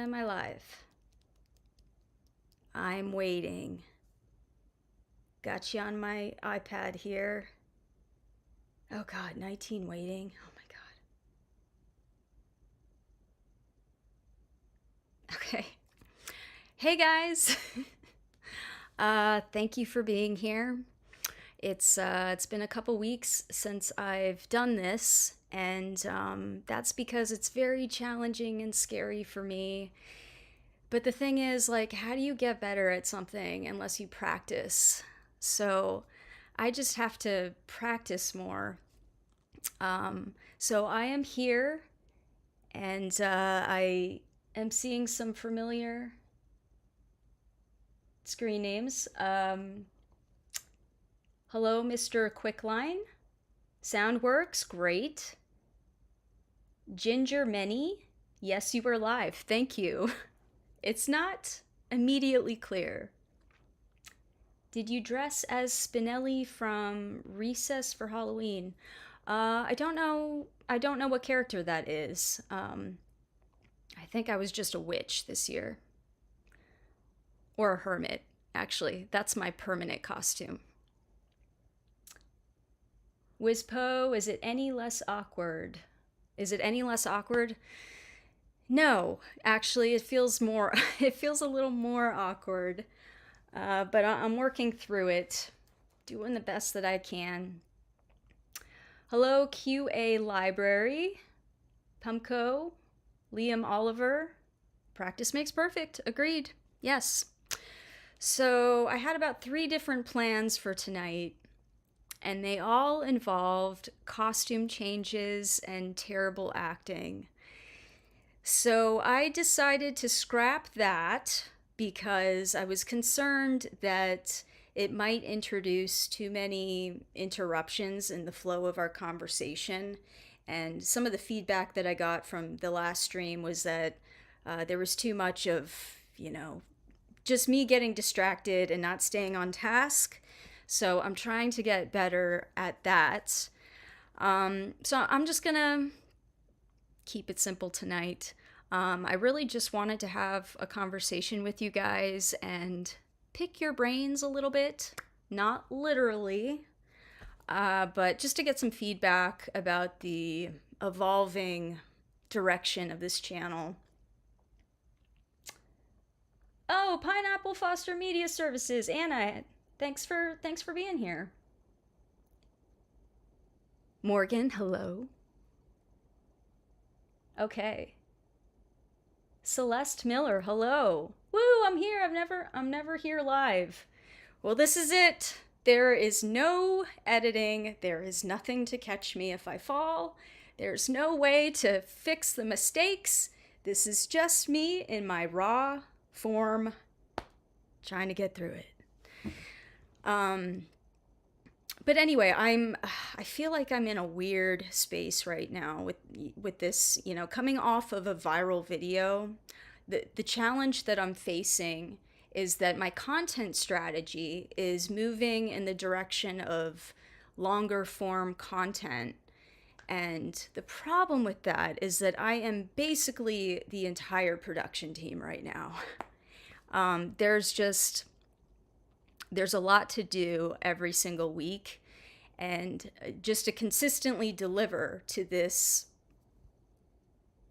Am I live? I'm waiting. Got you on my iPad here. Oh God, 19 waiting. Oh my God. Okay. Hey guys. Thank you for being here. It's been a couple weeks since I've done this, and that's because it's very challenging and scary for me. But the thing is, like, how do you get better at something unless you practice? So I just have to practice more. So I am here, and I am seeing some familiar screen names. Hello, Mr. Quickline. Sound works, great. Ginger Many, yes, you were live, thank you. It's not immediately clear. Did you dress as Spinelli from Recess for Halloween? I don't know what character that is. I think I was just a witch this year. Or a hermit, actually. That's my permanent costume. Wizpo, is it any less awkward? Is it any less awkward? No, actually, it feels a little more awkward. But I'm working through it, doing the best that I can. Hello, QA Library, Pumco, Liam Oliver. Practice makes perfect. Agreed. Yes. So I had about 3 different plans for tonight, and they all involved costume changes and terrible acting. So I decided to scrap that because I was concerned that it might introduce too many interruptions in the flow of our conversation. And some of the feedback that I got from the last stream was that there was too much of, just me getting distracted and not staying on task. So I'm trying to get better at that. So I'm just gonna keep it simple tonight. I really just wanted to have a conversation with you guys and pick your brains a little bit, not literally, but just to get some feedback about the evolving direction of this channel. Oh, Pineapple Foster Media Services, Anna, thanks for being here. Morgan, hello. Okay. Celeste Miller, hello. Woo, I'm here. I'm never here live. Well, this is it. There is no editing. There is nothing to catch me if I fall. There's no way to fix the mistakes. This is just me in my raw form trying to get through it. But anyway, I feel like I'm in a weird space right now with this, coming off of a viral video. The challenge that I'm facing is that my content strategy is moving in the direction of longer form content. And the problem with that is that I am basically the entire production team right now. There's a lot to do every single week, and just to consistently deliver to this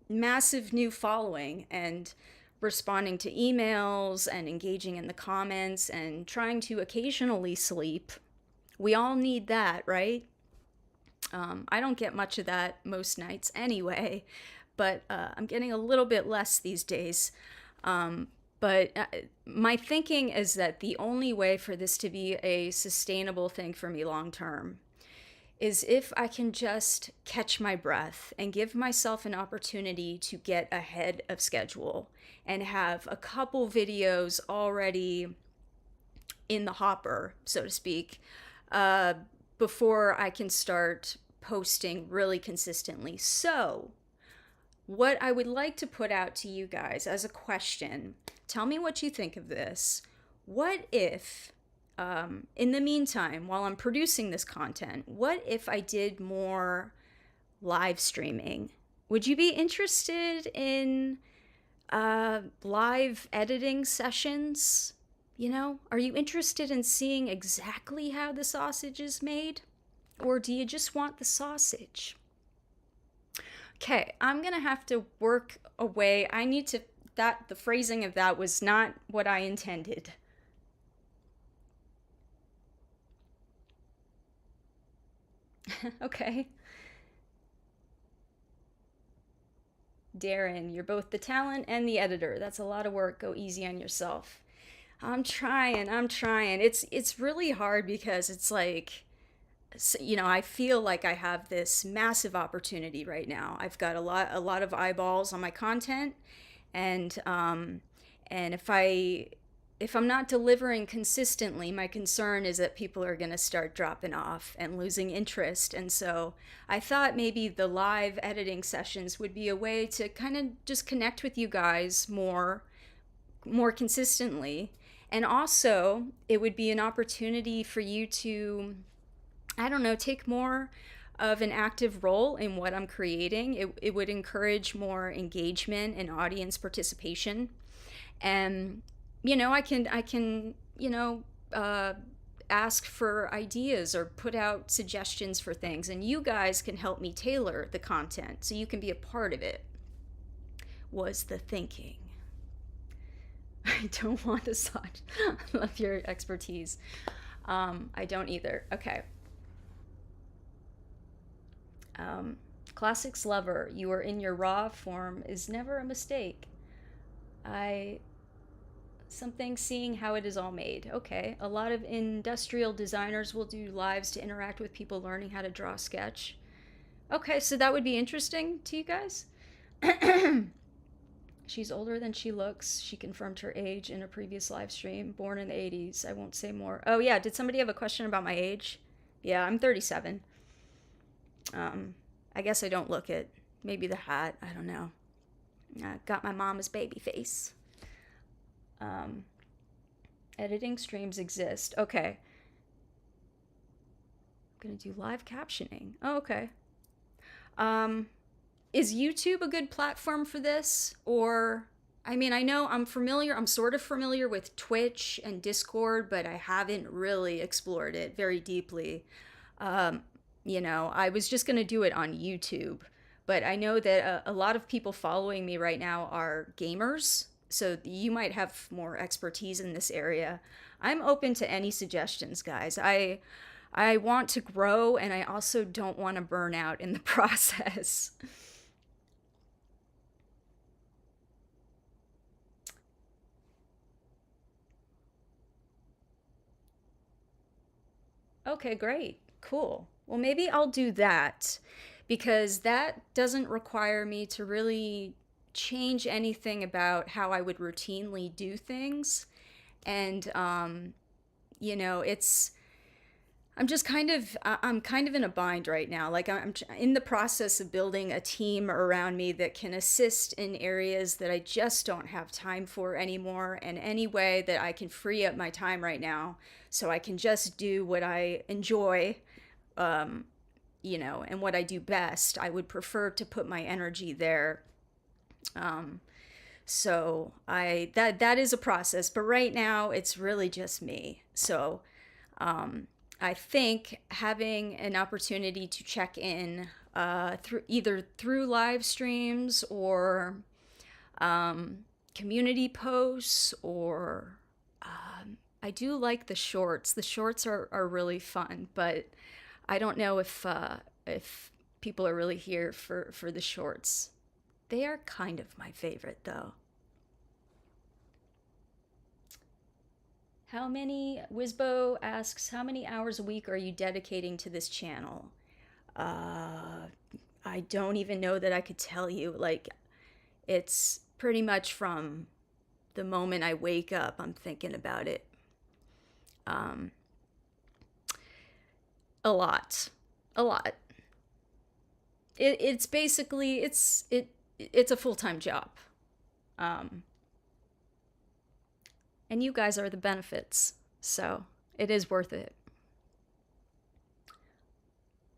massive new following and responding to emails and engaging in the comments and trying to occasionally sleep. We all need that, right? I don't get much of that most nights anyway, but I'm getting a little bit less these days. But my thinking is that the only way for this to be a sustainable thing for me long term is if I can just catch my breath and give myself an opportunity to get ahead of schedule and have a couple videos already in the hopper, so to speak, before I can start posting really consistently. So what I would like to put out to you guys as a question, tell me what you think of this. What if, in the meantime, while I'm producing this content, what if I did more live streaming? Would you be interested in live editing sessions. You know, are you interested in seeing exactly how the sausage is made? Or do you just want the sausage? Okay, I'm gonna have to work away. I need to, the phrasing of that was not what I intended. Okay. Darren, you're both the talent and the editor. That's a lot of work. Go easy on yourself. I'm trying. It's really hard because it's like, you know, I feel like I have this massive opportunity right now. I've got a lot of eyeballs on my content, and and if I'm not delivering consistently, my concern is that people are going to start dropping off and losing interest. And so I thought maybe the live editing sessions would be a way to kind of just connect with you guys more consistently. And also, it would be an opportunity for you to, I don't know, take more of an active role in what I'm creating. It would encourage more engagement and audience participation. And, you know, I can, ask for ideas or put out suggestions for things, and you guys can help me tailor the content so you can be a part of it, was the thinking. I don't want a sausage. I love your expertise. I don't either. Okay. Classics lover, you are in your raw form is never a mistake. I something seeing how it is all made. Okay, a lot of industrial designers will do lives to interact with people learning how to draw sketch. Okay, so that would be interesting to you guys. She's older than she looks. She confirmed her age in a previous live stream. Born in the 80s. I won't say more. Oh, yeah. Did somebody have a question about my age? Yeah, I'm 37. I guess I don't look it. Maybe the hat. I don't know. Got my mama's baby face. Editing streams exist. Okay. I'm going to do live captioning. Oh, okay. Is YouTube a good platform for this? Or, I mean, I know I'm sort of familiar with Twitch and Discord, but I haven't really explored it very deeply. You know, I was just going to do it on YouTube, but I know that a lot of people following me right now are gamers, so you might have more expertise in this area. I'm open to any suggestions, guys. I want to grow, and I also don't want to burn out in the process. Okay, great. Cool. Well, maybe I'll do that because that doesn't require me to really change anything about how I would routinely do things. And, you know, I'm kind of in a bind right now. Like I'm in the process of building a team around me that can assist in areas that I just don't have time for anymore, and any way that I can free up my time right now so I can just do what I enjoy, um, you know, and what I do best. I would prefer to put my energy there. Um, so that is a process, but right now it's really just me. So I think having an opportunity to check in through live streams or community posts, or I do like the shorts. The shorts are really fun, but I don't know if people are really here for the shorts. They are kind of my favorite though. Wisbo asks, how many hours a week are you dedicating to this channel? Uh, I don't even know that I could tell you. Like, it's pretty much from the moment I wake up, I'm thinking about it. Um, a lot, a lot. It's basically it's a full-time job. Um, and you guys are the benefits, so it is worth it.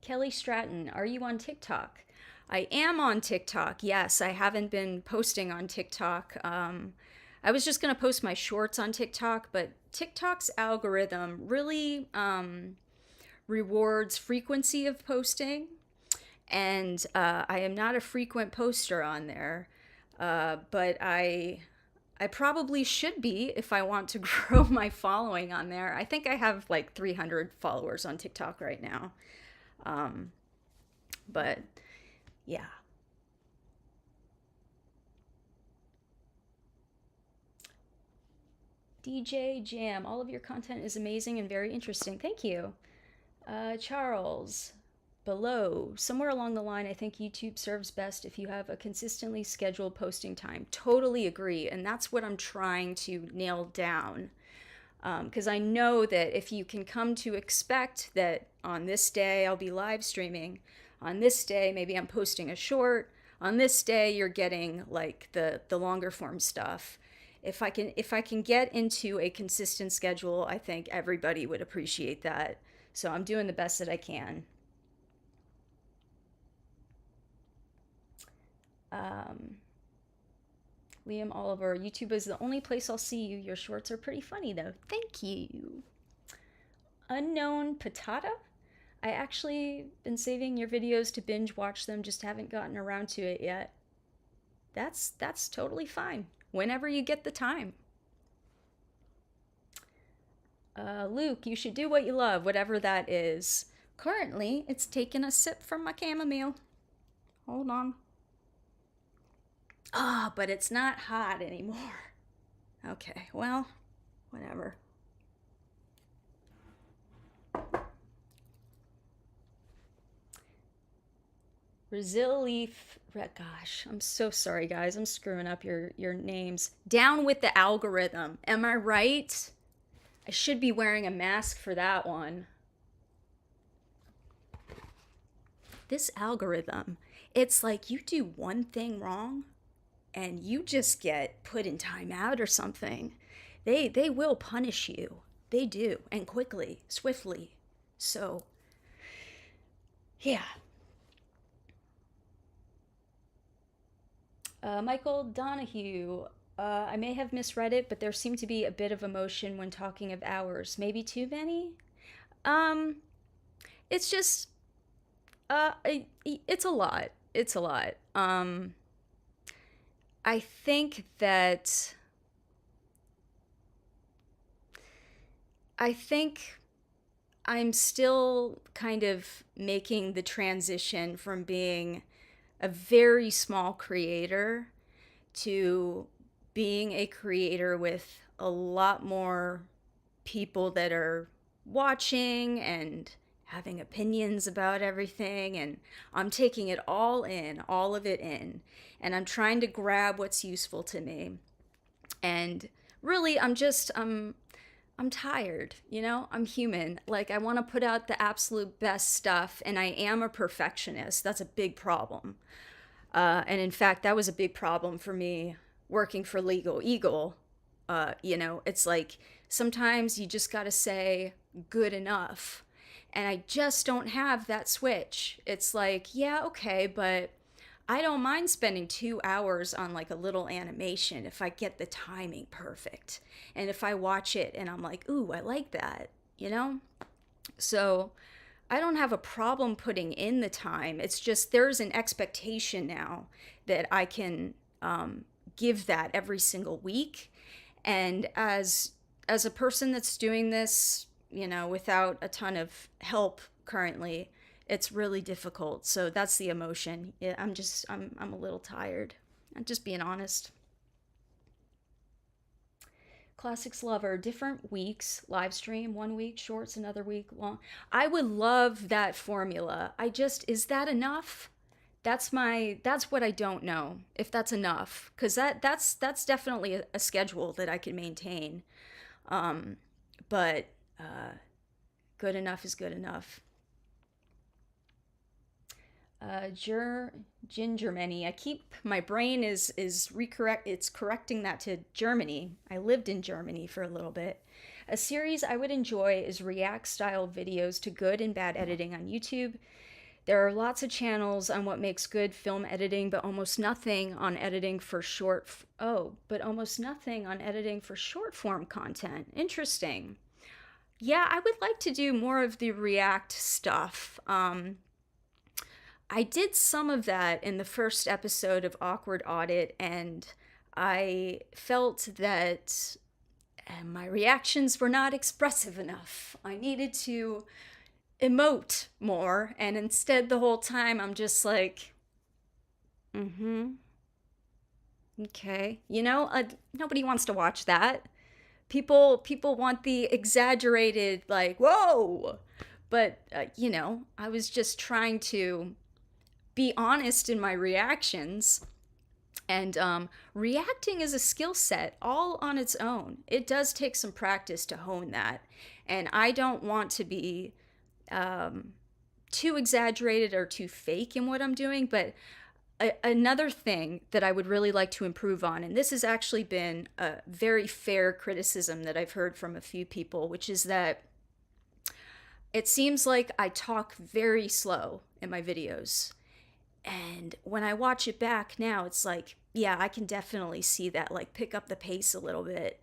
Kelly Stratton, are you on TikTok? I am on TikTok. Yes, I haven't been posting on TikTok. I was just going to post my shorts on TikTok, but TikTok's algorithm really rewards frequency of posting. And I am not a frequent poster on there, but I probably should be if I want to grow my following on there. I think I have like 300 followers on TikTok right now. But yeah. DJ Jam, all of your content is amazing and very interesting. Thank you. Charles, below, somewhere along the line, I think YouTube serves best if you have a consistently scheduled posting time. Totally agree. And that's what I'm trying to nail down. Because I know that if you can come to expect that on this day I'll be live streaming, on this day maybe I'm posting a short, on this day you're getting like the longer form stuff. If I can get into a consistent schedule, I think everybody would appreciate that. So I'm doing the best that I can. Liam Oliver, YouTube is the only place I'll see you. Your shorts are pretty funny though. Thank you. Unknown Patata? I actually been saving your videos to binge watch them, just haven't gotten around to it yet. That's totally fine. Whenever you get the time. Luke, you should do what you love, whatever that is. Currently, it's taking a sip from my chamomile. Hold on. Ah, but it's not hot anymore. Okay, well, whatever. Brazil Leaf, gosh, I'm so sorry, guys. I'm screwing up your names. Down with the algorithm. Am I right? I should be wearing a mask for that one. This algorithm, it's like you do one thing wrong and you just get put in timeout or something. They will punish you. They do, and quickly, swiftly. So, yeah. Michael Donahue, I may have misread it, but there seemed to be a bit of emotion when talking of hours. Maybe too many? It's just, it's a lot. It's a lot. I think that, I'm still kind of making the transition from being a very small creator to being a creator with a lot more people that are watching and having opinions about everything, and I'm taking it all in, all of it in, and I'm trying to grab what's useful to me. And really, I'm tired, you know? I'm human. Like, I want to put out the absolute best stuff, and I am a perfectionist. That's a big problem. And in fact, that was a big problem for me working for Legal Eagle. You know, it's like sometimes you just got to say good enough. And I just don't have that switch. It's like, yeah, okay, but I don't mind spending 2 hours on like a little animation if I get the timing perfect. And if I watch it and I'm like, ooh, I like that, you know? So I don't have a problem putting in the time. It's just there's an expectation now that I can give that every single week. And as a person that's doing this, you know, without a ton of help currently, it's really difficult. So that's the emotion. Yeah, I'm a little tired. I'm just being honest. Classics lover, different weeks, live stream, 1 week, shorts, another week, long. I would love that formula. Is that enough? That's what I don't know, if that's enough. Because that's definitely a schedule that I can maintain. But good enough is good enough. Germany. My brain is it's correcting that to Germany. I lived in Germany for a little bit. A series I would enjoy is React style videos to good and bad editing on YouTube. There are lots of channels on what makes good film editing, but almost nothing on editing for almost nothing on editing for short form content. Interesting. Yeah, I would like to do more of the React stuff. I did some of that in the first episode of Awkward Audit, and I felt that my reactions were not expressive enough. I needed to emote more, and instead the whole time I'm just like, okay. Nobody wants to watch that. People want the exaggerated, like, whoa. But I was just trying to be honest in my reactions. And reacting is a skill set all on its own. It does take some practice to hone that. And I don't want to be too exaggerated or too fake in what I'm doing. But another thing that I would really like to improve on, and this has actually been a very fair criticism that I've heard from a few people, which is that it seems like I talk very slow in my videos. And when I watch it back now, it's like, yeah, I can definitely see that, like, pick up the pace a little bit.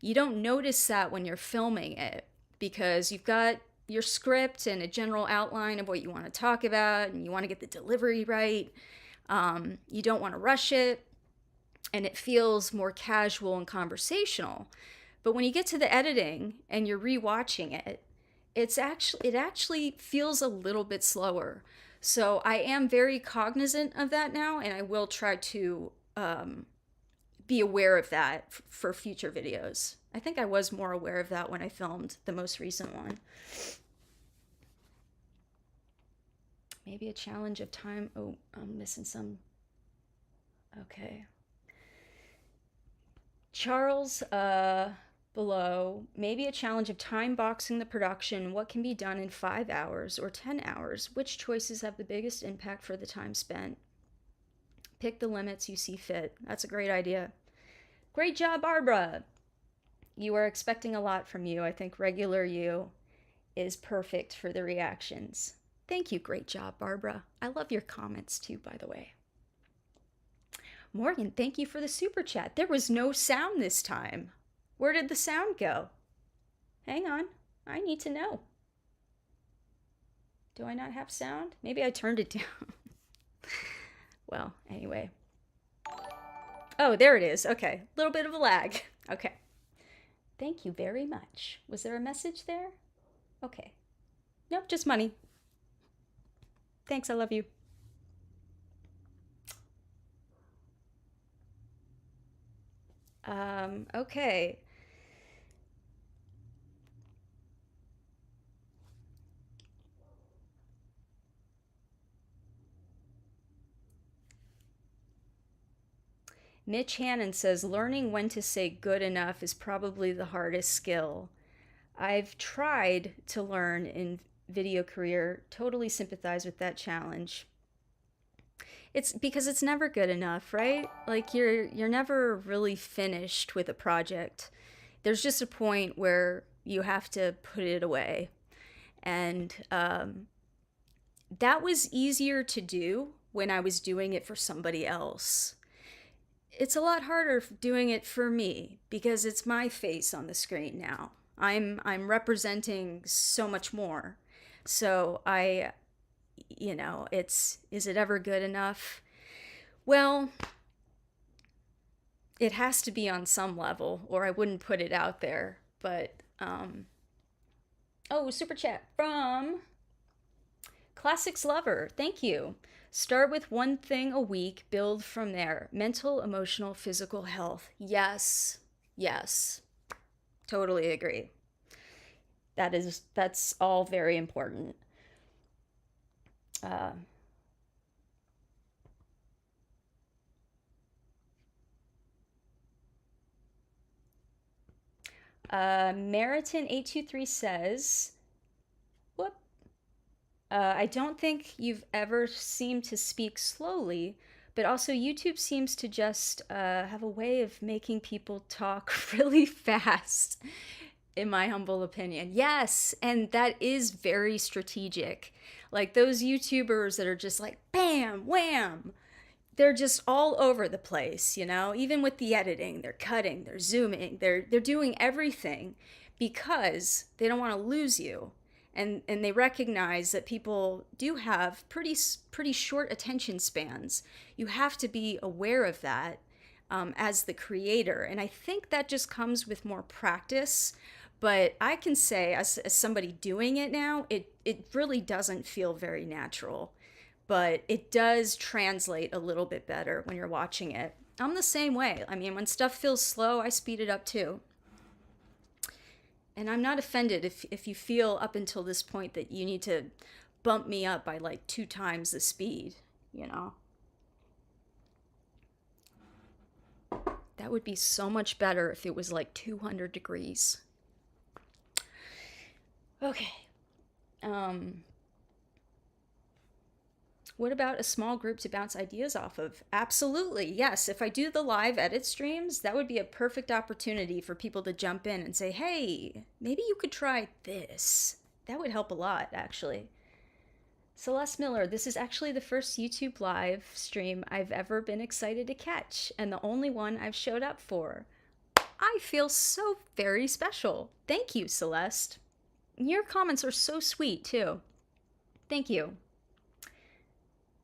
You don't notice that when you're filming it because you've got your script and a general outline of what you want to talk about, and you want to get the delivery right. You don't want to rush it, and it feels more casual and conversational. But when you get to the editing and you're rewatching it, it actually feels a little bit slower. So I am very cognizant of that now, and I will try to be aware of that for future videos. I think I was more aware of that when I filmed the most recent one. Maybe a challenge of time. Oh, I'm missing some. Okay. Charles below, maybe a challenge of time boxing the production. What can be done in 5 hours or 10 hours? Which choices have the biggest impact for the time spent? Pick the limits you see fit. That's a great idea. Great job, Barbara. You are expecting a lot from you. I think regular you is perfect for the reactions. Thank you. Great job, Barbara. I love your comments too, by the way. Morgan, thank you for the super chat. There was no sound this time. Where did the sound go? Hang on. I need to know. Do I not have sound? Maybe I turned it down. Well, anyway. Oh, there it is. Okay. A little bit of a lag. Okay. Thank you very much. Was there a message there? Okay. Nope, just money. Thanks, I love you. Okay. Mitch Hannon says, learning when to say good enough is probably the hardest skill. I've tried to learn in video career, totally sympathize with that challenge. It's because it's never good enough, right? Like you're never really finished with a project. There's just a point where you have to put it away. And that was easier to do when I was doing it for somebody else. It's a lot harder doing it for me because it's my face on the screen now. I'm representing so much more. So is it ever good enough? Well, it has to be on some level or I wouldn't put it out there. But, oh, super chat from Classics Lover. Thank you. Start with one thing a week, build from there. Mental, emotional, physical health. Yes. Totally agree. That's all very important. Meriton823 says, whoop. I don't think you've ever seemed to speak slowly, but also YouTube seems to just have a way of making people talk really fast. in my humble opinion. Yes, and that is very strategic. Like those YouTubers that are just like bam, wham, they're just all over the place, you know? Even with the editing, they're cutting, they're zooming, they're doing everything because they don't want to lose you. And they recognize that people do have pretty short attention spans. You have to be aware of that as the creator. And I think that just comes with more practice. But I can say, as somebody doing it now, it really doesn't feel very natural. But it does translate a little bit better when you're watching it. I'm the same way. I mean, when stuff feels slow, I speed it up too. And I'm not offended if you feel up until this point that you need to bump me up by like 2 times the speed, you know? That would be so much better if it was like 200 degrees. Okay. What about a small group to bounce ideas off of? Absolutely, yes. If I do the live edit streams, that would be a perfect opportunity for people to jump in and say, hey, maybe you could try this. That would help a lot, actually. Celeste Miller, this is actually the first YouTube live stream I've ever been excited to catch, and the only one I've showed up for. I feel so very special. Thank you, Celeste. Your comments are so sweet, too. Thank you.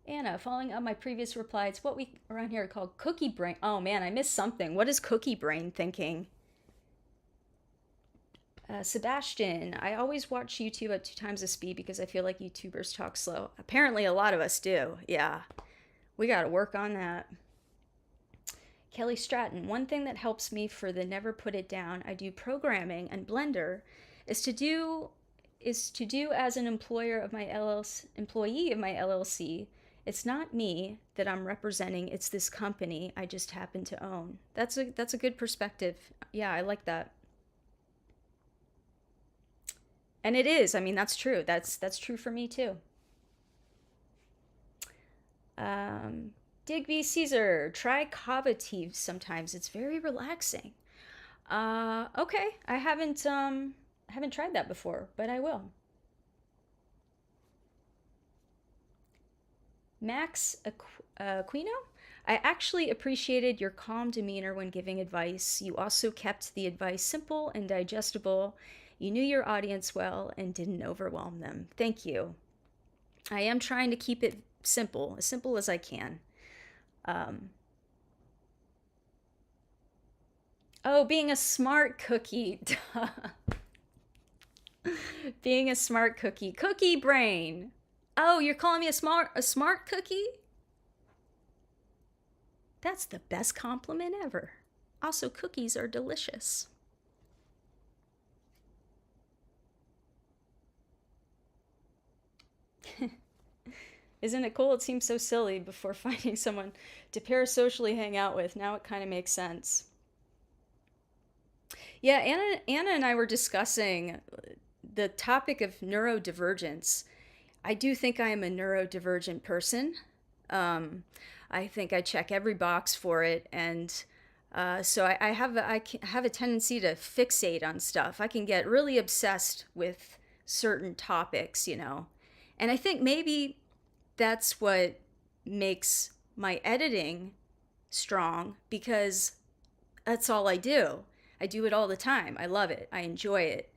Anna, following up my previous reply, it's what we around here call cookie brain. Oh man, I missed something. What is cookie brain thinking? Sebastian, I always watch YouTube at 2 times the speed because I feel like YouTubers talk slow. Apparently a lot of us do. Yeah, we got to work on that. Kelly Stratton, one thing that helps me for the never put it down, I do programming and Blender, is to do as an employer of my employee of my LLC. It's not me that I'm representing, it's this company I just happen to own. That's a good perspective. Yeah, I like that. And it is. I mean, that's true. That's true for me too. Digby Caesar, try kava tea sometimes. It's very relaxing. Okay. I haven't tried that before, but I will. Max Aquino, I actually appreciated your calm demeanor when giving advice. You also kept the advice simple and digestible. You knew your audience well and didn't overwhelm them. Thank you. I am trying to keep it simple as I can. Oh, being a smart cookie. Being a smart cookie. Cookie brain. Oh, you're calling me a smart cookie? That's the best compliment ever. Also, cookies are delicious. Isn't it cool? It seems so silly before finding someone to parasocially hang out with. Now it kind of makes sense. Yeah, Anna and I were discussing the topic of neurodivergence. I do think I am a neurodivergent person. I think I check every box for it, and so I have a tendency to fixate on stuff. I can get really obsessed with certain topics, you know, and I think maybe that's what makes my editing strong, because that's all I do. I do it all the time. I love it. I enjoy it.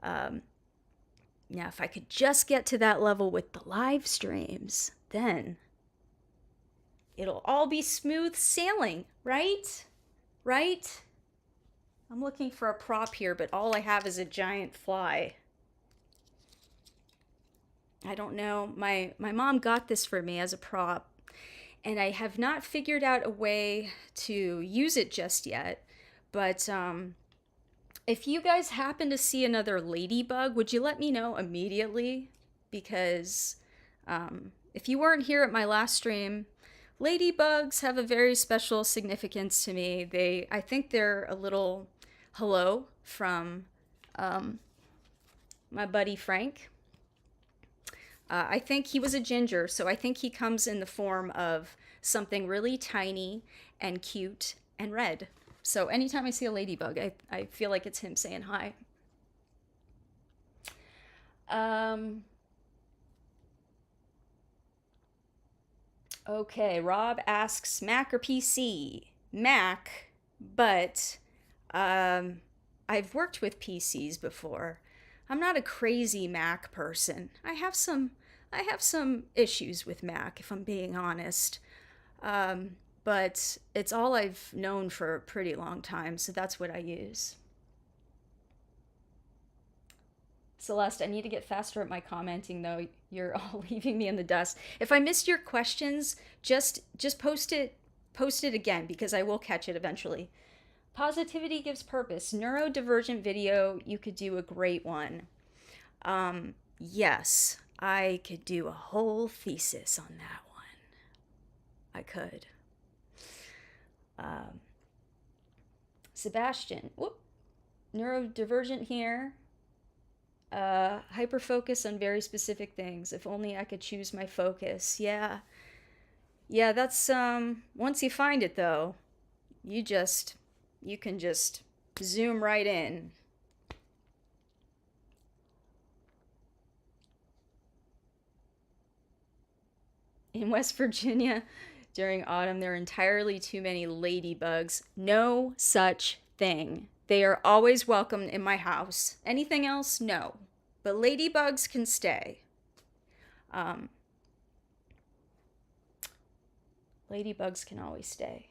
Now, if I could just get to that level with the live streams, then it'll all be smooth sailing, right? Right? I'm looking for a prop here, but all I have is a giant fly. I don't know. My mom got this for me as a prop, and I have not figured out a way to use it just yet. But if you guys happen to see another ladybug, would you let me know immediately? Because if you weren't here at my last stream, ladybugs have a very special significance to me. I think they're a little hello from my buddy Frank. I think he was a ginger, so I think he comes in the form of something really tiny and cute and red. So anytime I see a ladybug, I feel like it's him saying hi. Um, okay, Rob asks Mac or PC? Mac, but um, I've worked with PCs before. I'm not a crazy Mac person. I have some issues with Mac, if I'm being honest. Um, but it's all I've known for a pretty long time, so that's what I use. Celeste, I need to get faster at my commenting though. You're all leaving me in the dust. If I missed your questions, just post it again because I will catch it eventually. Positivity gives purpose. Neurodivergent video, you could do a great one. Yes, I could do a whole thesis on that one. I could. Um, Sebastian, whoop, neurodivergent here. Hyper focus on very specific things. If only I could choose my focus. Yeah. Yeah, that's once you find it though, you just you can just zoom right in. In West Virginia, during autumn, there are entirely too many ladybugs. No such thing. They are always welcome in my house. Anything else? No. But ladybugs can stay. Um, Ladybugs can always stay.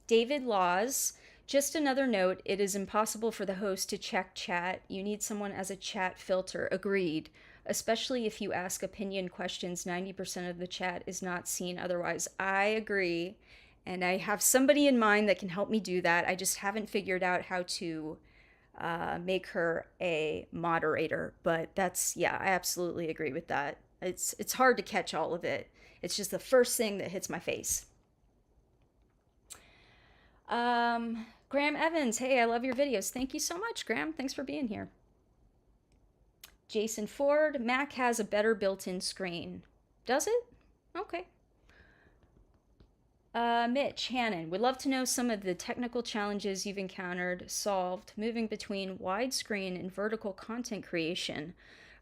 David Laws, just another note, it is impossible for the host to check chat. You need someone as a chat filter. Agreed. Especially if you ask opinion questions, 90% of the chat is not seen otherwise. I agree. And I have somebody in mind that can help me do that. I just haven't figured out how to make her a moderator. But that's, yeah, I absolutely agree with that. It's hard to catch all of it. It's just the first thing that hits my face. Graham Evans, hey, I love your videos. Thank you so much, Graham. Thanks for being here. Jason Ford, Mac has a better built-in screen. Does it? Okay. Mitch Hannon, would love to know some of the technical challenges you've encountered, solved, moving between widescreen and vertical content creation.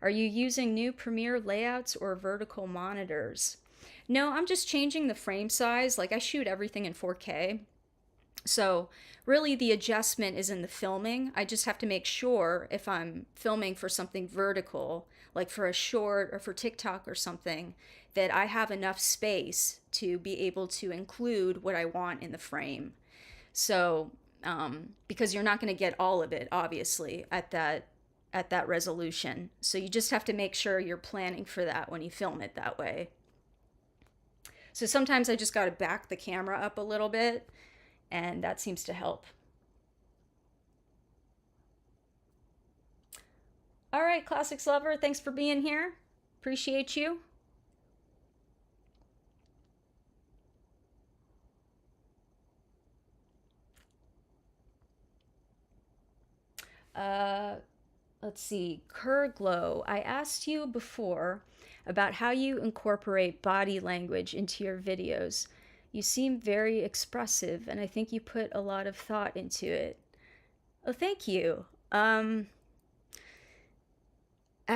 Are you using new Premiere layouts or vertical monitors? No, I'm just changing the frame size. Like I shoot everything in 4K. So really the adjustment is in the filming. I just have to make sure if I'm filming for something vertical, like for a short or for TikTok or something, that I have enough space to be able to include what I want in the frame. So, because you're not going to get all of it, obviously, at that resolution. So you just have to make sure you're planning for that when you film it that way. So sometimes I just got to back the camera up a little bit, and that seems to help. All right, Classics Lover, thanks for being here. Appreciate you. Uh, let's see, Kerglow, I asked you before about how you incorporate body language into your videos. You seem very expressive, and I think you put a lot of thought into it. Oh, thank you. I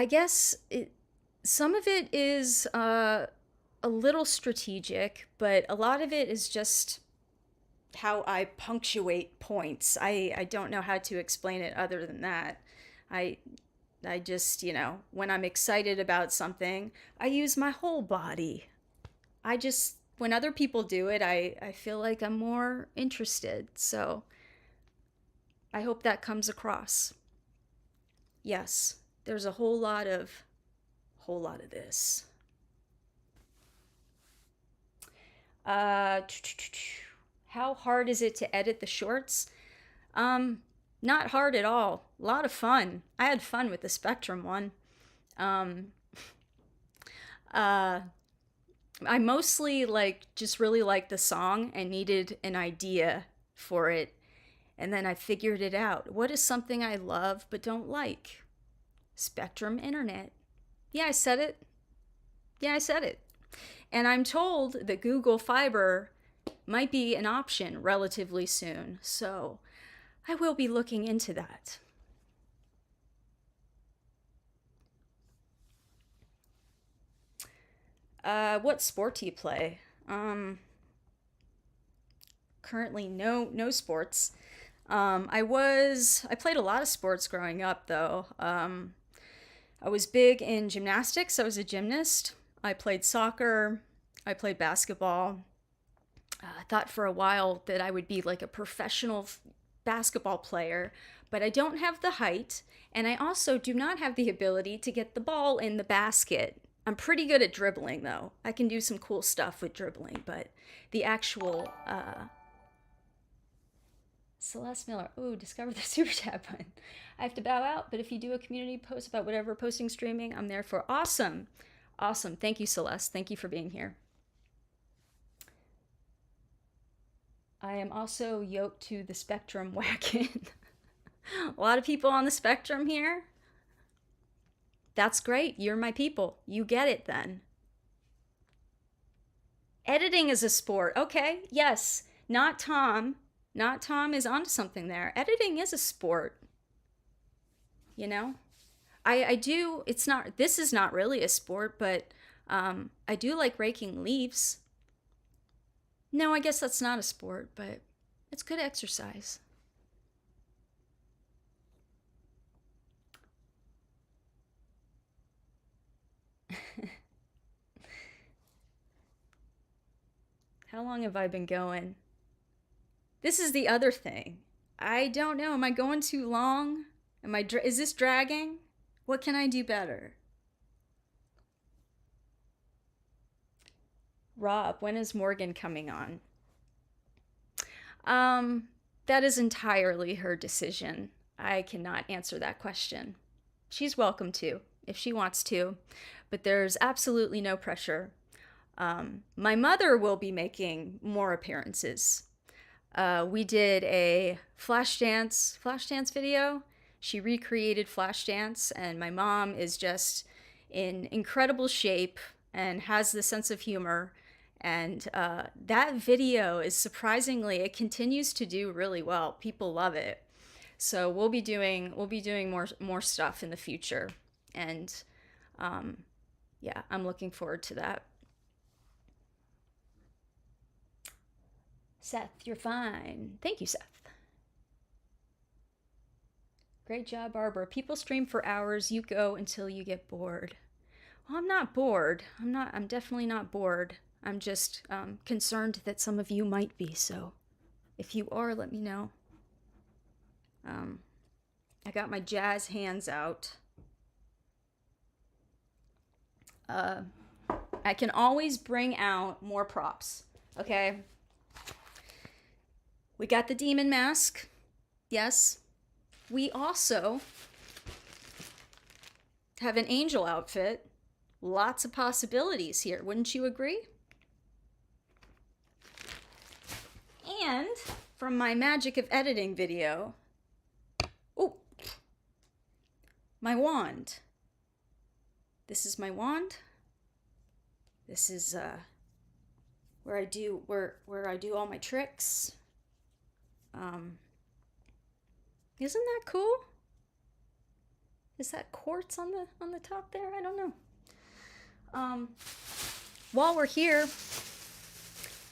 guess some of it is a little strategic, but a lot of it is just how I punctuate points. I don't know how to explain it other than that. I I just, when I'm excited about something, I use my whole body. When other people do it, I feel like I'm more interested. So I hope that comes across. Yes, there's a whole lot of this. How hard is it to edit the shorts? Not hard at all. A lot of fun. I had fun with the Spectrum one. Um, uh, I mostly just really liked the song and needed an idea for it. And then I figured it out. What is something I love but don't like? Spectrum Internet. Yeah, I said it. Yeah, I said it. And I'm told that Google Fiber might be an option relatively soon. So I will be looking into that. What sport do you play? Currently no sports. I played a lot of sports growing up though. I was big in gymnastics. I was a gymnast. I played soccer. I played basketball. I thought for a while that I would be like a professional basketball player, but I don't have the height, and I also do not have the ability to get the ball in the basket. I'm pretty good at dribbling, though. I can do some cool stuff with dribbling, but the actual Celeste Miller. Ooh, discover the super chat button. I have to bow out, but if you do a community post about whatever posting streaming, I'm there for. Awesome. Awesome. Thank you, Celeste. Thank you for being here. I am also yoked to the spectrum wagon. A lot of people on the spectrum here. That's great. You're my people. You get it then. Editing is a sport. Okay, yes. Not Tom. Not Tom is onto something there. Editing is a sport. You know? I do, it's not, this is not really a sport, but I do like raking leaves. No, I guess that's not a sport, but it's good exercise. How long have I been going? This is the other thing. I don't know. Am I going too long? Is this dragging? What can I do better? Rob, when is Morgan coming on? That is entirely her decision. I cannot answer that question. She's welcome to, if she wants to, but there's absolutely no pressure. My mother will be making more appearances. We did a Flashdance video. She recreated Flashdance, and my mom is just in incredible shape and has the sense of humor. And that video is surprisingly, it continues to do really well. People love it. So we'll be doing more stuff in the future, and yeah, I'm looking forward to that. Seth, you're fine. Thank you, Seth. Great job, Barbara. People stream for hours. You go until you get bored. Well, I'm not bored. I'm definitely not bored. I'm just concerned that some of you might be. So if you are, let me know. I got my jazz hands out. I can always bring out more props. Okay. We got the demon mask. Yes. We also have an angel outfit. Lots of possibilities here. Wouldn't you agree? And from my magic of editing video, oh, my wand. This is my wand. This is where I do all my tricks. Isn't that cool? Is that quartz on the top there? I don't know. While we're here,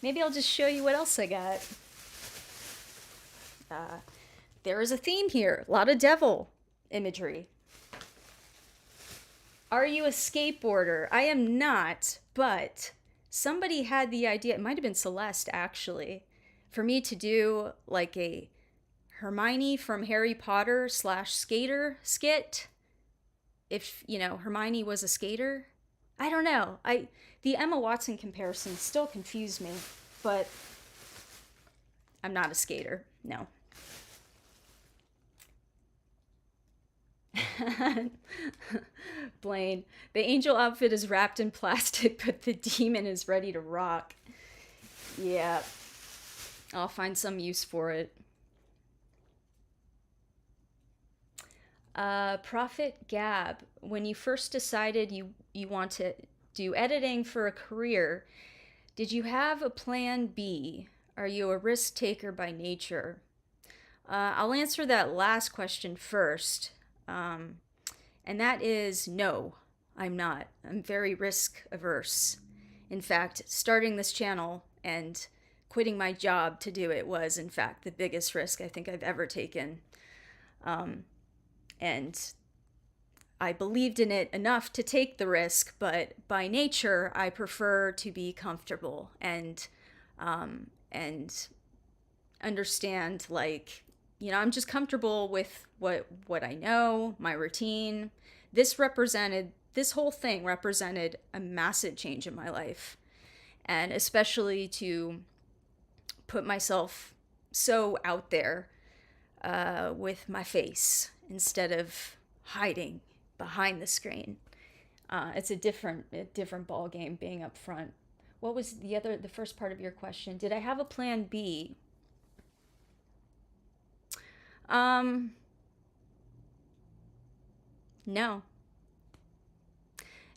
maybe I'll just show you what else I got. There is a theme here. A lot of devil imagery. Are you a skateboarder? I am not, but somebody had the idea, it might have been Celeste actually, for me to do like a Hermione from Harry Potter / skater skit. If, you know, Hermione was a skater. I don't know. The Emma Watson comparison still confused me, but I'm not a skater. No. Blaine, the angel outfit is wrapped in plastic, but the demon is ready to rock. Yeah. I'll find some use for it. Prophet Gab, when you first decided you want to do editing for a career, did you have a plan B? Are you a risk taker by nature? I'll answer that last question first. And that is no, I'm not. I'm very risk averse. In fact, starting this channel and quitting my job to do it was, in fact, the biggest risk I think I've ever taken. And I believed in it enough to take the risk, but by nature, I prefer to be comfortable and understand, like, you know, I'm just comfortable with what I know, my routine. This whole thing represented a massive change in my life, and especially to put myself so out there with my face instead of hiding behind the screen. It's a different ball game being up front. What was the first part of your question? Did I have a plan B? No.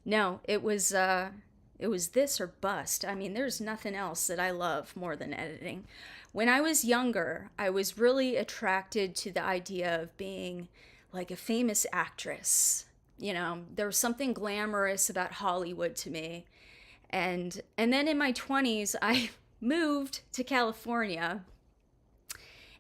No, it was this or bust. I mean, there's nothing else that I love more than editing. When I was younger, I was really attracted to the idea of being like a famous actress. You know, there was something glamorous about Hollywood to me. And then in my 20s, I moved to California.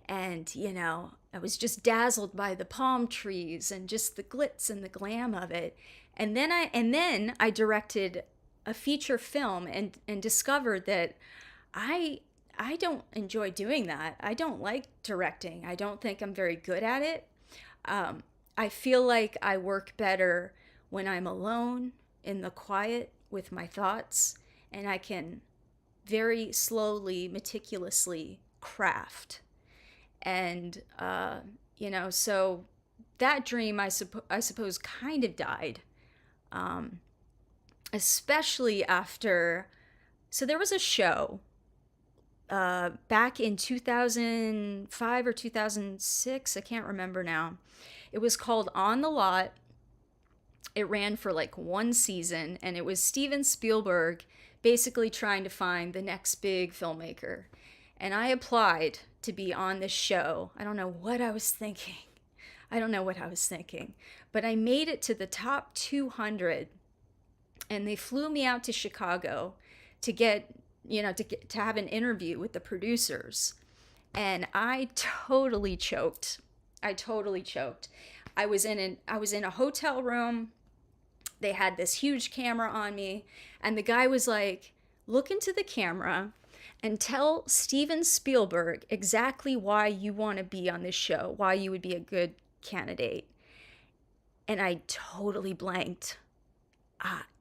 And, you know, I was just dazzled by the palm trees and just the glitz and the glam of it. And then I directed a feature film and discovered that I don't enjoy doing that. I don't like directing. I don't think I'm very good at it. I feel like I work better when I'm alone in the quiet with my thoughts, and I can very slowly, meticulously craft. And, you know, so that dream, I suppose, kind of died. Especially after, so there was a show back in 2005 or 2006, I can't remember now. It was called On the Lot. It ran for like one season, and it was Steven Spielberg basically trying to find the next big filmmaker. And I applied to be on this show. I don't know what I was thinking. But I made it to the top 200, and they flew me out to Chicago to get, you know, to have an interview with the producers. And I totally choked. I was in a hotel room. They had this huge camera on me, and the guy was like, "Look into the camera and tell Steven Spielberg exactly why you want to be on this show, why you would be a good candidate." And I totally blanked.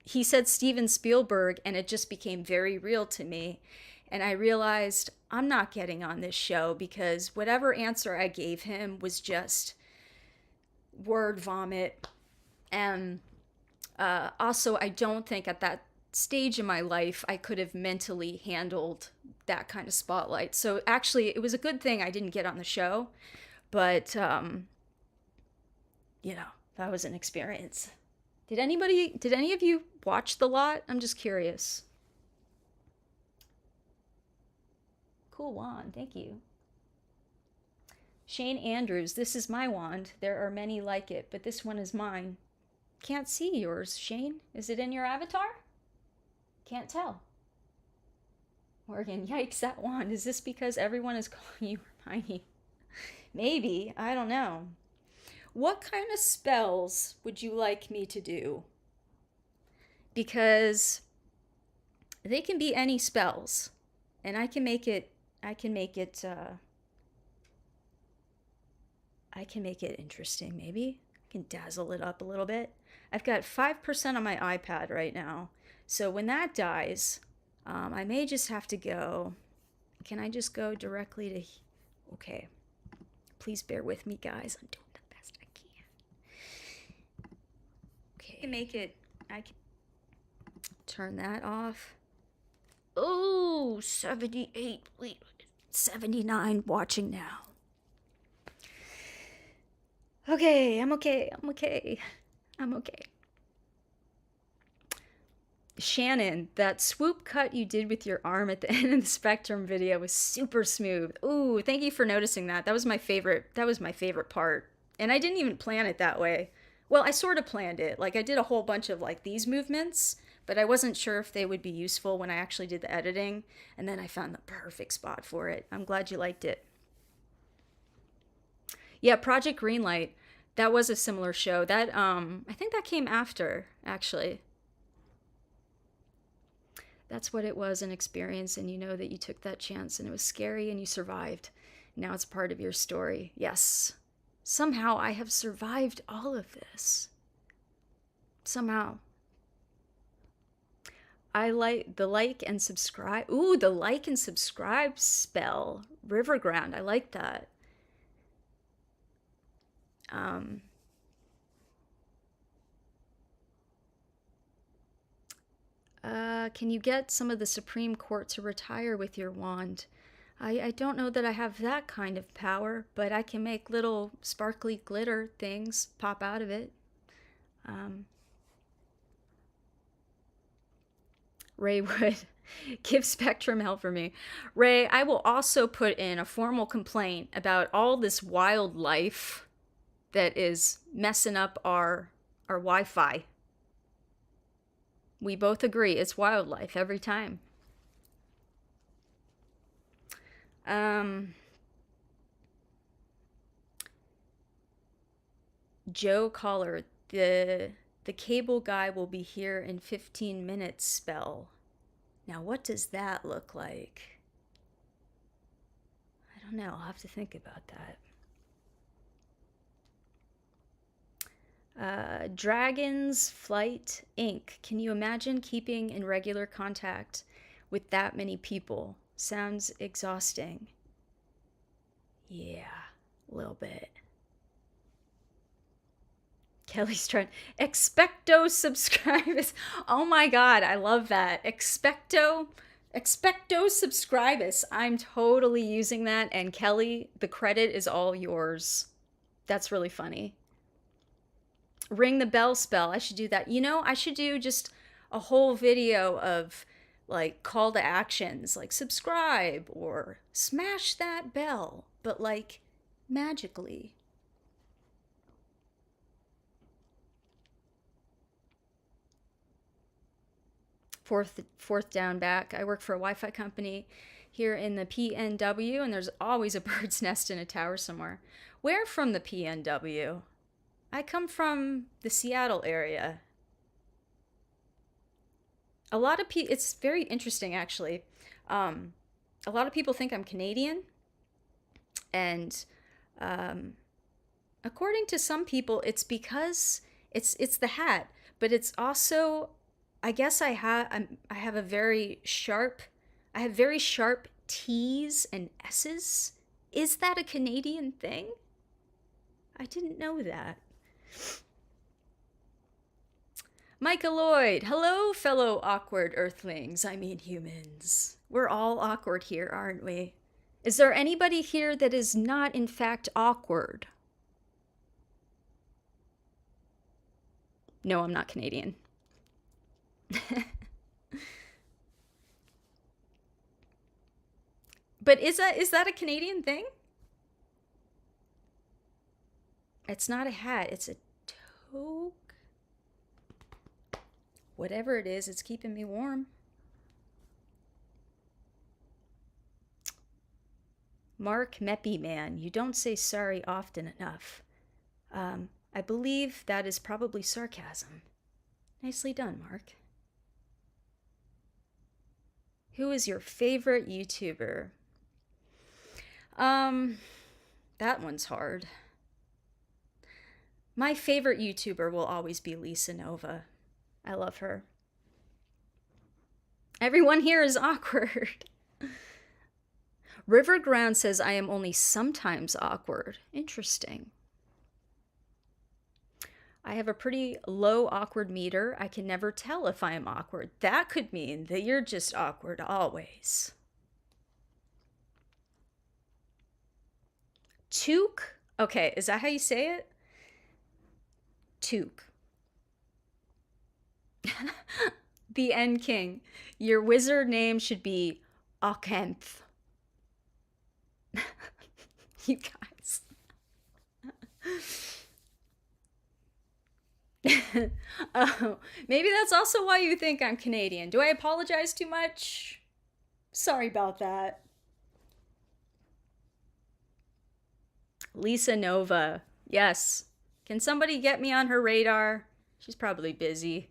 He said Steven Spielberg, and it just became very real to me. And I realized I'm not getting on this show because whatever answer I gave him was just word vomit. And also, I don't think at that stage in my life I could have mentally handled that kind of spotlight. So actually, it was a good thing I didn't get on the show. But, you know, that was an experience. Did any of you watch The Lot? I'm just curious. Cool wand, thank you. Shane Andrews, this is my wand. There are many like it, but this one is mine. Can't see yours, Shane. Is it in your avatar? Can't tell. Morgan, yikes, that wand. Is this because everyone is calling you Hermione? Maybe, I don't know. What kind of spells would you like me to do? Because they can be any spells, and I can make it interesting, maybe. I can dazzle it up a little bit. I've got 5% on my iPad right now, so when that dies, I may just have to go. Can I just go directly to? Okay, please bear with me, guys. I'm doing the best I can. Okay, I can turn that off. Oh, 78, wait, 79 watching now. Okay, I'm okay. Shannon, that swoop cut you did with your arm at the end of the Spectrum video was super smooth. Ooh, thank you for noticing that. That was my favorite part. And I didn't even plan it that way. Well, I sort of planned it. Like, I did a whole bunch of like these movements, but I wasn't sure if they would be useful when I actually did the editing, and then I found the perfect spot for it. I'm glad you liked it. Yeah, Project Greenlight. That was a similar show. That I think that came after, actually. That's what it was, an experience, and you know that you took that chance and it was scary and you survived. Now it's part of your story. Yes. Somehow I have survived all of this. Somehow. I like the like and subscribe. Ooh, the like and subscribe spell. Riverground. I like that. Can you get some of the Supreme Court to retire with your wand? I don't know that I have that kind of power, but I can make little sparkly glitter things pop out of it. Ray would give Spectrum hell for me. Ray, I will also put in a formal complaint about all this wildlife that is messing up our Wi-Fi. We both agree it's wildlife every time. Joe Collar, the cable guy will be here in 15 minutes spell. Now, what does that look like? I don't know. I'll have to think about that. Dragon's Flight Inc. Can you imagine keeping in regular contact with that many people? Sounds exhausting. Yeah, a little bit. Kelly's trying. Expecto subscribers. Oh my God, I love that. Expecto subscribers. I'm totally using that. And Kelly, the credit is all yours. That's really funny. Ring the bell spell. I should do that. You know, I should do just a whole video of like call to actions, like subscribe or smash that bell, but like magically. Fourth down back. I work for a Wi-Fi company here in the PNW, and there's always a bird's nest in a tower somewhere. Where from the PNW? I come from the Seattle area. A lot of people, it's very interesting actually. A lot of people think I'm Canadian, and according to some people, it's because it's the hat, but it's also, I guess I have a very sharp, I have very sharp T's and S's. Is that a Canadian thing? I didn't know that. Micah Lloyd, hello, fellow awkward earthlings. I mean humans. We're all awkward here, aren't we? Is there anybody here that is not, in fact, awkward? No, I'm not Canadian. But is that a Canadian thing? It's not a hat, it's a toque. Whatever it is, it's keeping me warm. Mark Meppy Man, you don't say sorry often enough. I believe that is probably sarcasm. Nicely done, Mark. Who is your favorite YouTuber? That one's hard. My favorite YouTuber will always be Lisa Nova. I love her. Everyone here is awkward. Riverground says I am only sometimes awkward. Interesting. I have a pretty low awkward meter. I can never tell if I am awkward. That could mean that you're just awkward always. Toque? Okay, is that how you say it? Toque. The End King. Your wizard name should be Akanth. You guys. Oh, maybe that's also why you think I'm Canadian. Do I apologize too much? Sorry about that. Lisa Nova. Yes. Can somebody get me on her radar? She's probably busy.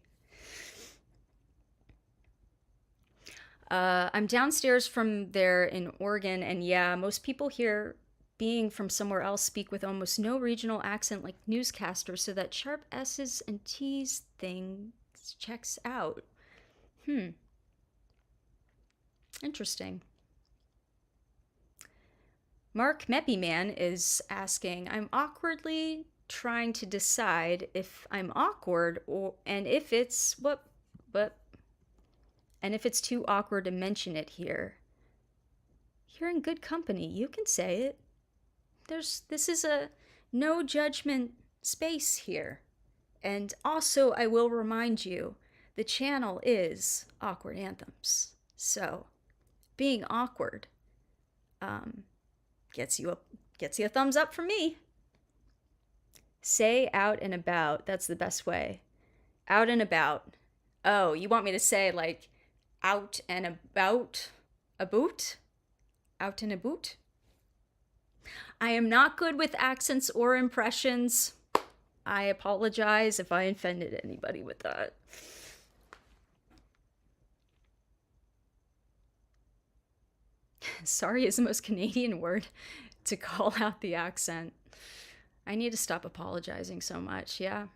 I'm downstairs from there in Oregon, and yeah, most people here, being from somewhere else, speak with almost no regional accent like newscasters, so that sharp S's and T's thing checks out. Interesting. Mark Meppyman is asking, I'm awkwardly trying to decide if I'm awkward or and if it's what and if it's too awkward to mention it here. You're in good company. You can say it. This is a no judgment space here. And also I will remind you, the channel is Awkward Anthems. So, being awkward gets you a thumbs up from me. Say out and about. That's the best way. Out and about. Oh, you want me to say like out and about? A boot? Out and a boot? I am not good with accents or impressions. I apologize if I offended anybody with that. Sorry is the most Canadian word to call out the accent. I need to stop apologizing so much, yeah.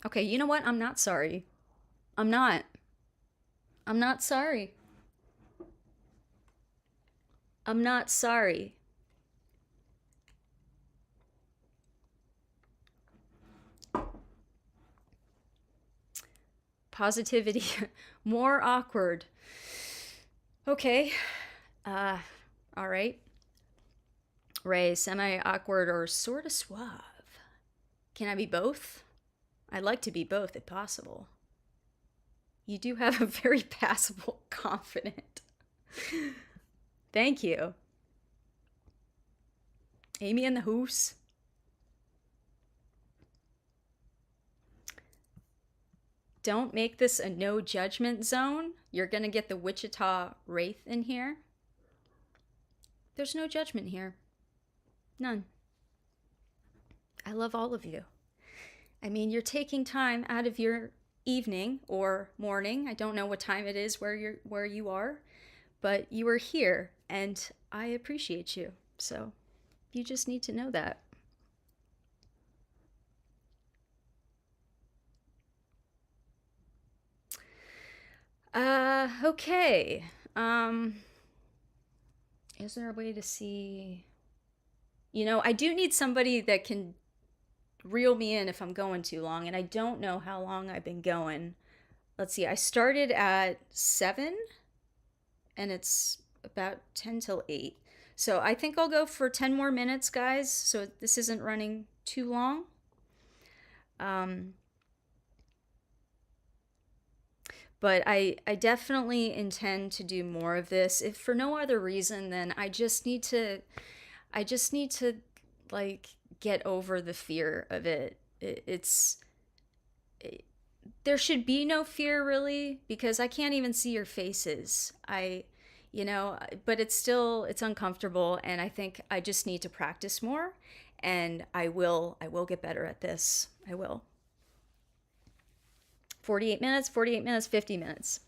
Okay, you know what? I'm not sorry. I'm not. I'm not sorry. I'm not sorry. Positivity. More awkward. Okay. All right. Ray, semi-awkward or sort of suave. Can I be both? I'd like to be both if possible. You do have a very passable, confident. Thank you. Amy and the Hoose. Don't make this a no judgment zone. You're gonna get the Wichita Wraith in here. There's no judgment here. None. I love all of you. I mean, you're taking time out of your evening or morning. I don't know what time it is where you are, but you are here and I appreciate you. So you just need to know that. Okay. Is there a way to see? You know, I do need somebody that can reel me in if I'm going too long, and I don't know how long I've been going. Let's see, I started at 7 and it's about 10 till 8. So I think I'll go for 10 more minutes, guys, so this isn't running too long. But I definitely intend to do more of this. If for no other reason than I just need to like get over the fear of it. There should be no fear really because I can't even see your faces. But it's uncomfortable and I think I just need to practice more and I will get better at this. I will. 48 minutes, 50 minutes.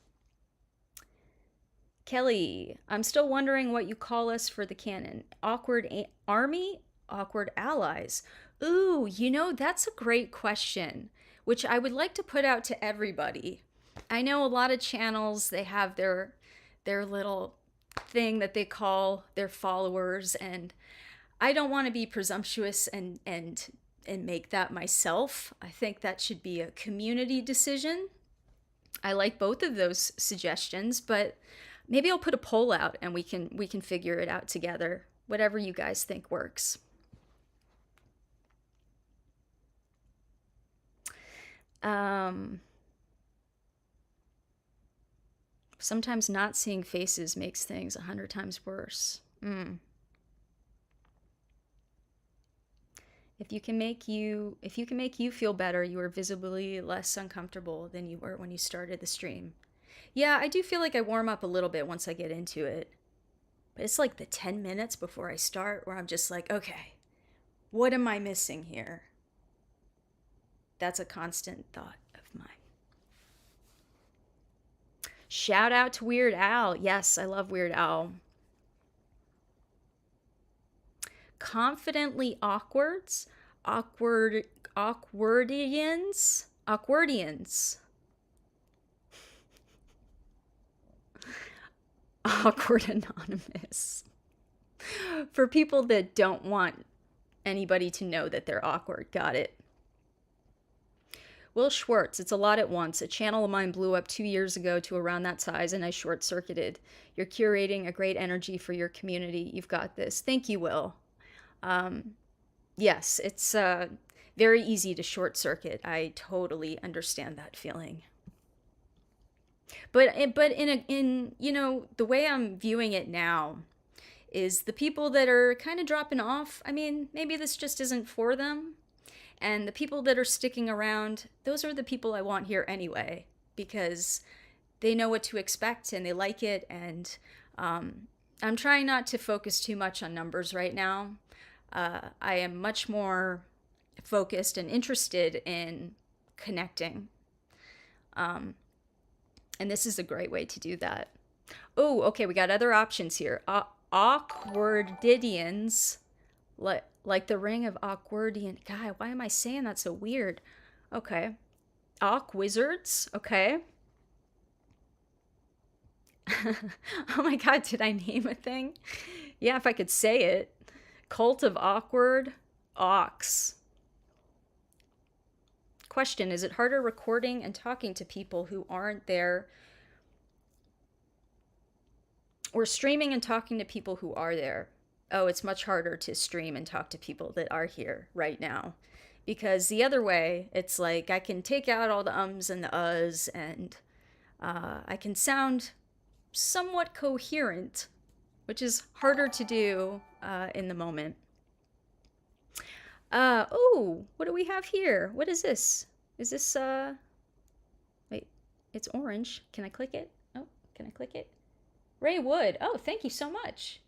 Kelly, I'm still wondering what you call us for the canon. Awkward army? Awkward allies? Ooh, that's a great question, which I would like to put out to everybody. I know a lot of channels, they have their little thing that they call their followers, and I don't want to be presumptuous and make that myself. I think that should be a community decision. I like both of those suggestions, but maybe I'll put a poll out and we can figure it out together. Whatever you guys think works. Sometimes not seeing faces makes things 100 times worse. If you can make you feel better, you are visibly less uncomfortable than you were when you started the stream. Yeah, I do feel like I warm up a little bit once I get into it. But it's like the 10 minutes before I start where I'm just like, okay, what am I missing here? That's a constant thought of mine. Shout out to Weird Al. Yes, I love Weird Al. Confidently awkwards, awkwardians. Awkward Anonymous. For people that don't want anybody to know that they're awkward. Got it. Will Schwartz, it's a lot at once. A channel of mine blew up 2 years ago to around that size and I short circuited. You're curating a great energy for your community. You've got this. Thank you, Will. Yes, it's very easy to short circuit. I totally understand that feeling. But in you know, the way I'm viewing it now is the people that are kind of dropping off, I mean, maybe this just isn't for them. And the people that are sticking around, those are the people I want here anyway, because they know what to expect and they like it. And I'm trying not to focus too much on numbers right now. I am much more focused and interested in connecting. And this is a great way to do that. Oh, okay, we got other options here. Awkwardians, like the ring of Awkwardian. God, why am I saying that so weird? Okay. Awkwizards, okay. Oh my God, did I name a thing? Yeah, if I could say it. Cult of Awkward, Ox. Question, is it harder recording and talking to people who aren't there, or streaming and talking to people who are there? Oh, it's much harder to stream and talk to people that are here right now. Because the other way, it's like I can take out all the ums and the uhs and I can sound somewhat coherent, which is harder to do in the moment. Oh, what do we have here? What is this? Is this, wait, it's orange. Can I click it? Oh, can I click it? Ray Wood. Oh, thank you so much.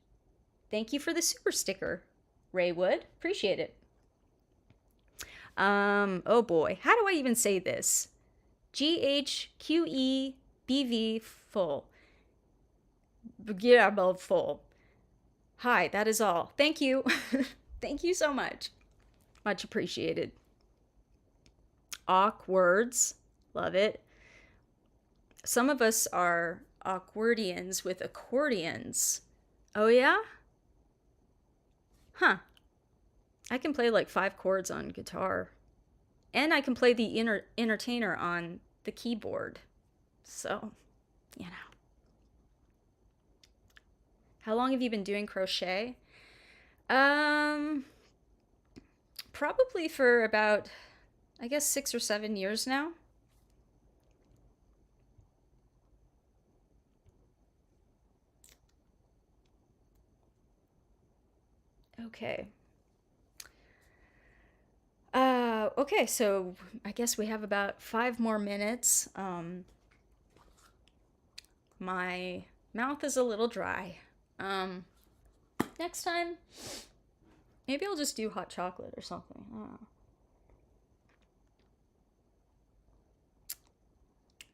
Thank you for the super sticker, Ray Wood. Appreciate it. Oh boy, how do I even say this? GHQEBV full. Yeah, full. Hi, that is all. Thank you. Thank you so much. Much appreciated. Awkwards. Love it. Some of us are awkwardians with accordions. Oh yeah? Huh. I can play like 5 chords on guitar. And I can play the entertainer on the keyboard. So, you know. How long have you been doing crochet? Probably for about, I guess, 6 or 7 years now. Okay. Okay, so I guess we have about 5 more minutes. My mouth is a little dry. Next time, maybe I'll just do hot chocolate or something.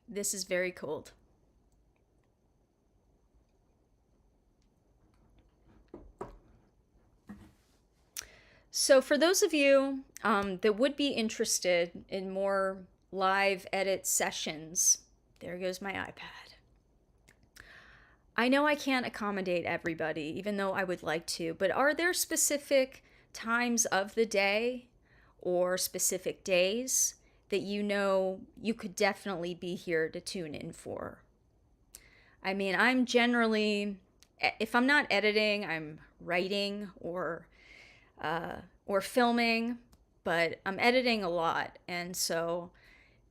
This is very cold. So for those of you that would be interested in more live edit sessions, there goes my iPad. I know I can't accommodate everybody, even though I would like to, but are there specific times of the day or specific days that you know you could definitely be here to tune in for? I mean, I'm generally, if I'm not editing, I'm writing or filming, but I'm editing a lot. And so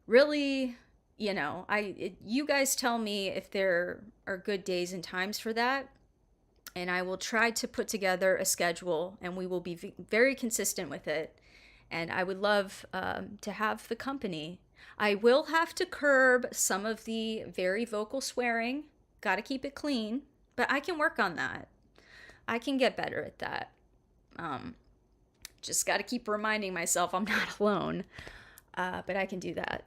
really, you know, you guys tell me if there are good days and times for that. And I will try to put together a schedule and we will be very consistent with it. and I would love to have the company. I will have to curb some of the very vocal swearing. Got to keep it clean, but I can work on that. I can get better at that. Just got to keep reminding myself I'm not alone, but I can do that.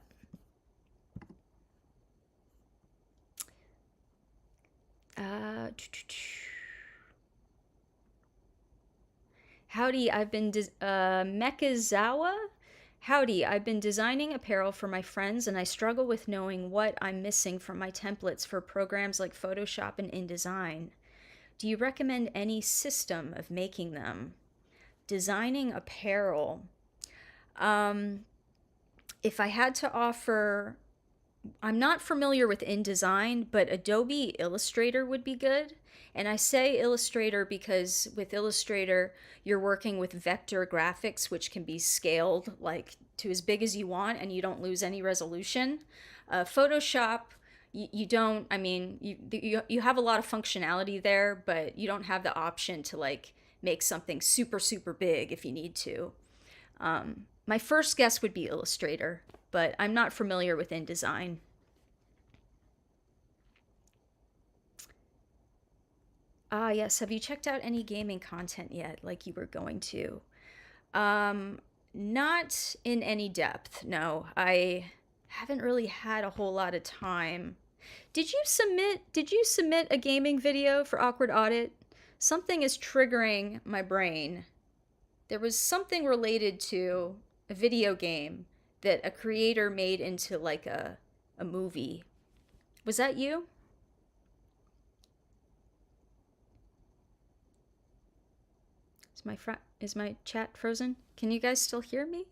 Howdy, I've been Mekazawa. Howdy, I've been designing apparel for my friends and I struggle with knowing what I'm missing from my templates for programs like Photoshop and InDesign. Do you recommend any system of making them? Designing apparel. If I had to offer, I'm not familiar with InDesign, but Adobe Illustrator would be good. And I say Illustrator because with Illustrator, you're working with vector graphics, which can be scaled like to as big as you want and you don't lose any resolution. Photoshop, you don't, I mean, you have a lot of functionality there, but you don't have the option to like make something super, super big if you need to. My first guess would be Illustrator, but I'm not familiar with InDesign. Ah, yes. Have you checked out any gaming content yet, like you were going to? Not in any depth, no. I haven't really had a whole lot of time. Did you submit a gaming video for Awkward Audit? Something is triggering my brain. There was something related to a video game that a creator made into like a movie. Was that you? Is my chat frozen? Can you guys still hear me?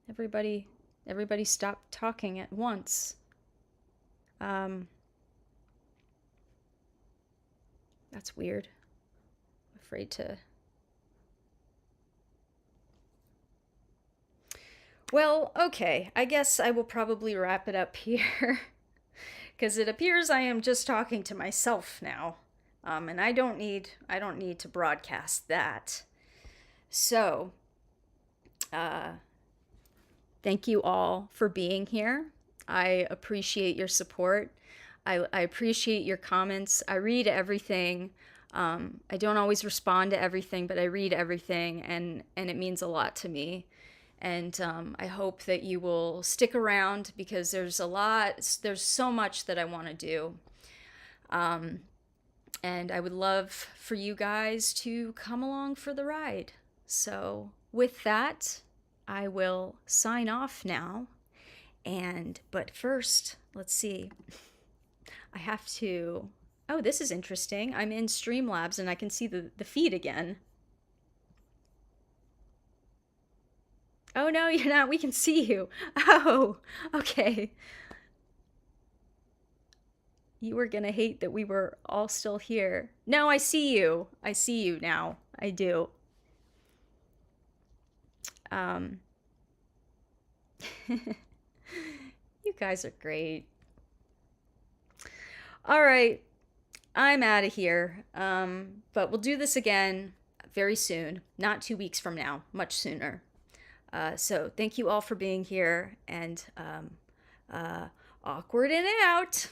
Everybody stop talking at once. That's weird. I'm afraid to. Well, okay. I guess I will probably wrap it up here. Because it appears I am just talking to myself now, and I don't need to broadcast that. So, thank you all for being here. I appreciate your support. I appreciate your comments. I read everything. I don't always respond to everything, but I read everything, and it means a lot to me. And I hope that you will stick around because there's so much that I want to do. And I would love for you guys to come along for the ride. So with that, I will sign off now. But first, let's see. I have to, oh, this is interesting. I'm in Streamlabs and I can see the feed again. Oh, no, you're not. We can see you. Oh, okay. You were gonna hate that we were all still here. No, I see you. I see you now. I do. You guys are great. All right. I'm out of here. But we'll do this again very soon. Not 2 weeks from now. Much sooner. So thank you all for being here, and awkward and out.